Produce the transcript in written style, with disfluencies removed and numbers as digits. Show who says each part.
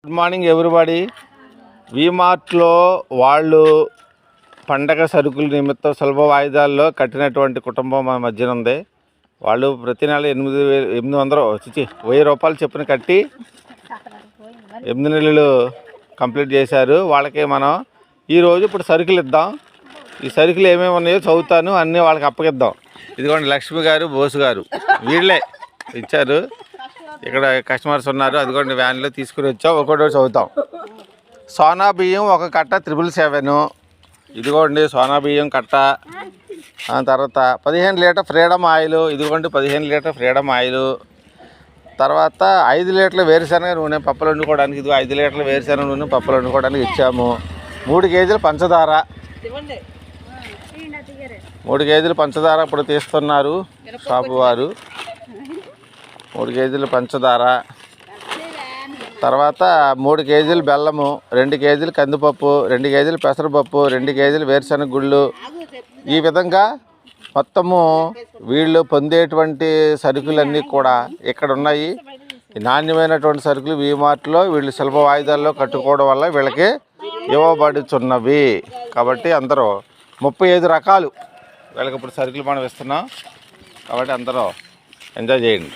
Speaker 1: Good morning everybody. వీమార్ట్లో వాళ్ళు పండగ సరుకుల నిమిత్తం సులభ వాయిదాల్లో కట్టినటువంటి కుటుంబం మన మధ్యన ఉంది. వాళ్ళు ప్రతి నెల 1000 రూపాయలు చొప్పున కట్టి 8 నెలలు కంప్లీట్ చేశారు. వాళ్ళకి మనం ఈరోజు ఇప్పుడు సరుకులు ఇద్దాం. ఈ సరుకులు ఏమేమి ఉన్నాయో చదువుతాను, అన్నీ వాళ్ళకి అప్పగిద్దాం. ఇదిగోండి లక్ష్మి గారు, బోసు గారు వీళ్ళే ఇచ్చారు. ఇక్కడ కస్టమర్స్ ఉన్నారు. అదిగోండి వ్యాన్లో తీసుకుని వచ్చాం. ఒకటో చదువుతాం. సోనా బియ్యం ఒక కట్ట 777. ఇదిగోండి సోనా బియ్యం కట్ట. తర్వాత 15 లీటర్ ఫ్రీడమ్ ఆయిల్. ఇదిగోండి 15 లీటర్ ఫ్రీడమ్ ఆయిల్. తర్వాత 5 లీటర్ల వేరుశనగ నూనె పప్పులు వండుకోవడానికి. ఇదిగో 5 లీటర్ల వేరుశనగ నూనె పప్పులు వండుకోవడానికి ఇచ్చాము. 3 కేజీల పంచదార. 3 కేజీల పంచదార ఇప్పుడు తీస్తున్నారు షాపు వారు. 3 కేజీల పంచదార. తర్వాత 3 కేజీలు బెల్లము, 2 కేజీలు కందిపప్పు, 2 కేజీలు పెసరపప్పు, 2 కేజీలు వేరుశనగ గుళ్ళు. ఈ విధంగా మొత్తము వీళ్ళు పొందేటువంటి సరుకులన్నీ కూడా ఇక్కడ ఉన్నాయి. నాణ్యమైనటువంటి సరుకులు వీమార్ట్లో వీళ్ళు సులభ వాయిదాల్లో కట్టుకోవడం వల్ల వీళ్ళకి ఇవ్వబడుచున్నవి. కాబట్టి అందరూ 35 రకాలు వీళ్ళకి ఇప్పుడు సరుకులు మనం ఇస్తున్నాం. కాబట్టి అందరూ ఎంజాయ్ చేయండి.